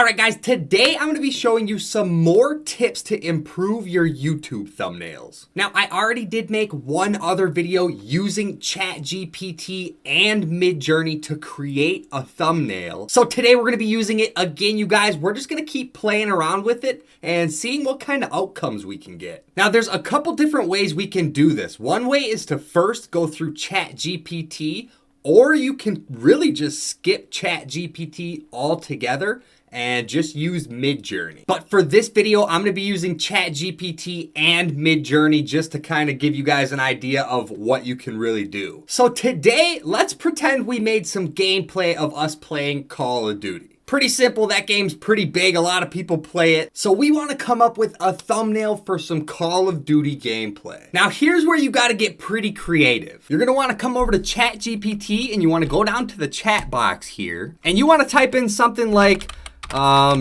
All right, guys, today I'm going to be showing you some more tips to improve your YouTube thumbnails. Now, I already did make one other video using ChatGPT and Midjourney to create a thumbnail. So today we're going to be using it again, you guys. We're just going to keep playing around with it and seeing what kind of outcomes we can get. Now, there's a couple different ways we can do this. One way is to first go through ChatGPT, or you can really just skip ChatGPT altogether and just use Midjourney. But for this video, I'm gonna be using ChatGPT and Midjourney just to kind of give you guys an idea of what you can really do. So today, let's pretend we made some gameplay of us playing Call of Duty. Pretty simple, that game's pretty big, a lot of people play it. So we wanna come up with a thumbnail for some Call of Duty gameplay. Now here's where you gotta get pretty creative. You're gonna wanna come over to ChatGPT and you wanna go down to the chat box here. And you wanna type in something like,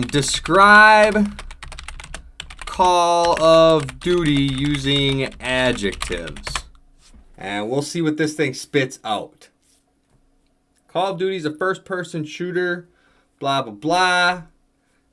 describe Call of Duty using adjectives. And we'll see what this thing spits out. Call of Duty is a first-person shooter, blah, blah, blah.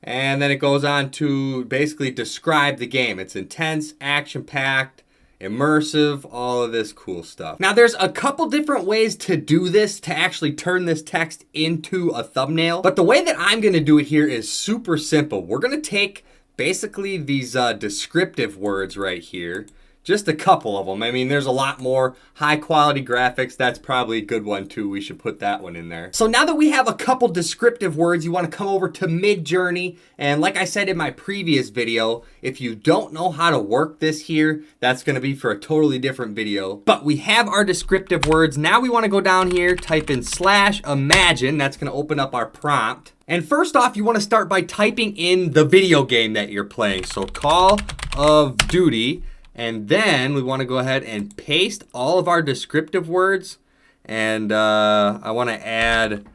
And then it goes on to basically describe the game. It's intense, action-packed, immersive, all of this cool stuff. Now there's a couple different ways to do this, to actually turn this text into a thumbnail. But the way that I'm gonna do it here is super simple. We're gonna take basically these descriptive words right here, just a couple of them. I mean, there's a lot more. High quality graphics, that's probably a good one too. We should put that one in there. So now that we have a couple descriptive words, you wanna come over to Midjourney. And like I said in my previous video, if you don't know how to work this here, that's gonna be for a totally different video. But we have our descriptive words. Now we wanna go down here, type in /imagine. That's gonna open up our prompt. And first off, you wanna start by typing in the video game that you're playing. So Call of Duty. And then we want to go ahead and paste all of our descriptive words. And I want to add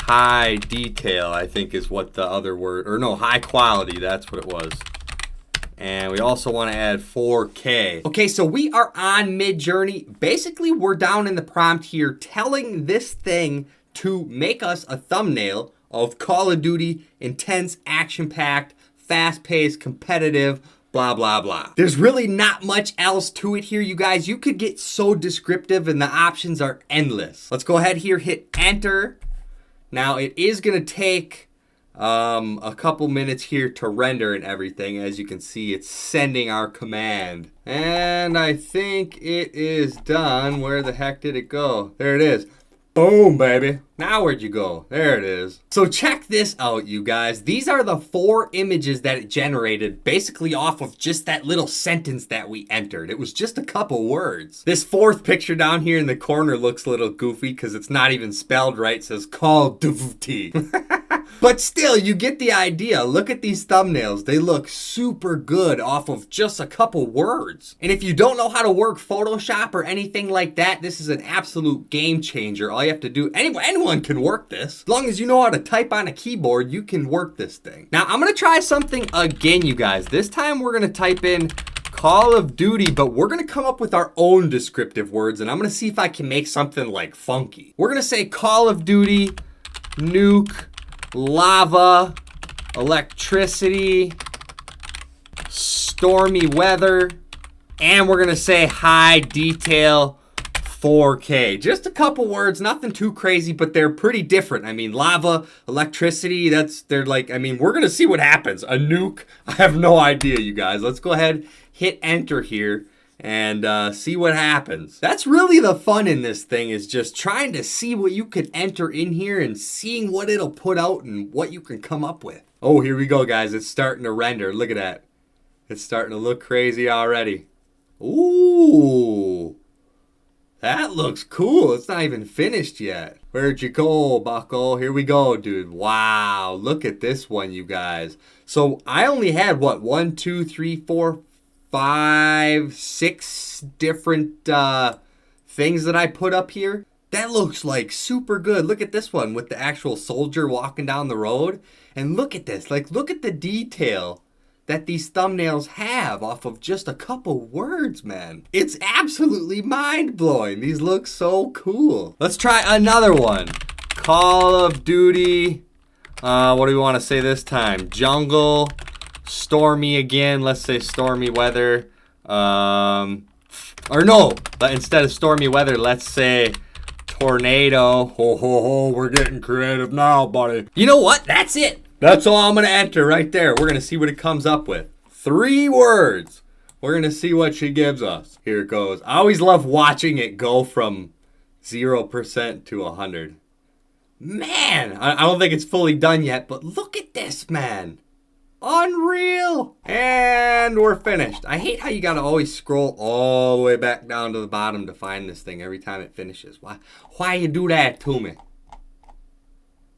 high detail, I think is what the other word, or no, high quality, that's what it was. And we also want to add 4K. Okay, so we are on Midjourney. Basically, we're down in the prompt here telling this thing to make us a thumbnail of Call of Duty, intense, action-packed, fast-paced, competitive, blah, blah, blah. There's really not much else to it here, you guys. You could get so descriptive and the options are endless. Let's go ahead here, hit enter. Now it is gonna take a couple minutes here to render and everything. As you can see, it's sending our command. And I think it is done. Where the heck did it go? There it is. Boom, baby. Now where'd you go? There it is. So check this out, you guys. These are the 4 images that it generated basically off of just that little sentence that we entered. It was just a couple words. This 4th picture down here in the corner looks a little goofy because it's not even spelled right. It says Call of Duty. But still, you get the idea. Look at these thumbnails. They look super good off of just a couple words. And if you don't know how to work Photoshop or anything like that, this is an absolute game changer. All you have to do, anyone can work this. As long as you know how to type on a keyboard, you can work this thing. Now, I'm gonna try something again, you guys. This time we're gonna type in Call of Duty, but we're gonna come up with our own descriptive words, and I'm gonna see if I can make something like funky. We're gonna say Call of Duty, nuke, lava, electricity, stormy weather, and we're gonna say high detail 4K. Just a couple words, nothing too crazy, but they're pretty different. I mean, lava, electricity, they're like, I mean, we're gonna see what happens. A nuke, I have no idea, you guys. Let's go ahead, hit enter here, and see what happens. That's really the fun in this thing, is just trying to see what you could enter in here and seeing what it'll put out and what you can come up with. Oh, here we go, guys. It's starting to render. Look at that. It's starting to look crazy already. Ooh. That looks cool. It's not even finished yet. Where'd you go, bucko? Here we go, dude. Wow. Look at this one, you guys. So I only had, what, 1, 2, 3, 4, 5, 6 different things that I put up here. That looks like super good. Look at this one with the actual soldier walking down the road. And look at this. Like, look at the detail that these thumbnails have off of just a couple words, man. It's absolutely mind-blowing. These look so cool. Let's try another one. Call of Duty What do we want to say this time? Jungle, stormy again. Let's say stormy weather. Or no, but instead of stormy weather, let's say tornado. Ho, ho, ho, we're getting creative now, buddy. You know what? That's it. That's all I'm going to enter right there. We're going to see what it comes up with. 3 words. We're going to see what she gives us. Here it goes. I always love watching it go from 0% to 100. Man, I don't think it's fully done yet, but look at this, man. Unreal. And we're finished. I hate how you gotta always scroll all the way back down to the bottom to find this thing every time it finishes. Why you do that to me?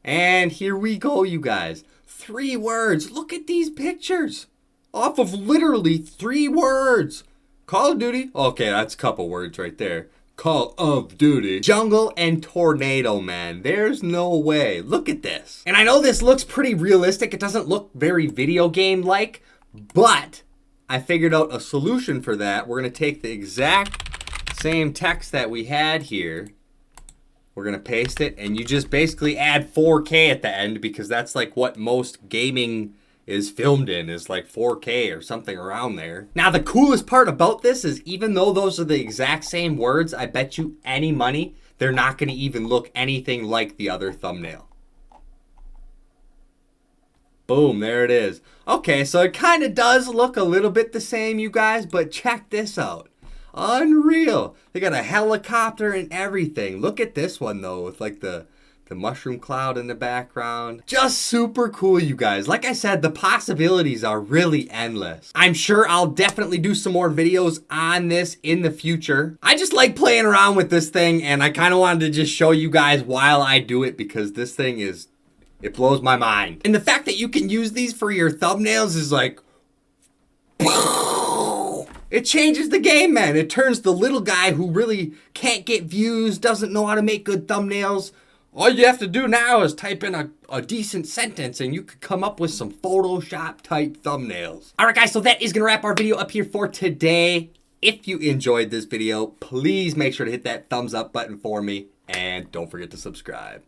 And here we go, you guys. 3 words. Look at these pictures. Off of literally 3 words. Call of Duty. Okay, that's a couple words right there. Call of Duty. Jungle and tornado, man. There's no way. Look at this. And I know this looks pretty realistic. It doesn't look very video game-like, but I figured out a solution for that. We're going to take the exact same text that we had here. We're going to paste it, and you just basically add 4K at the end because that's like what most gaming is filmed in, is like 4K or something around there. Now, the coolest part about this is even though those are the exact same words, I bet you any money, they're not going to even look anything like the other thumbnail. Boom, there it is. Okay, so it kind of does look a little bit the same, you guys, but check this out. Unreal. They got a helicopter and everything. Look at this one, though, with like the mushroom cloud in the background. Just super cool, you guys. Like I said, the possibilities are really endless. I'm sure I'll definitely do some more videos on this in the future. I just like playing around with this thing, and I kind of wanted to just show you guys while I do it because this thing is, it blows my mind. And the fact that you can use these for your thumbnails is like, it changes the game, man. It turns the little guy who really can't get views, doesn't know how to make good thumbnails. All you have to do now is type in a decent sentence and you could come up with some Photoshop type thumbnails. All right, guys, so that is gonna wrap our video up here for today. If you enjoyed this video, please make sure to hit that thumbs up button for me and don't forget to subscribe.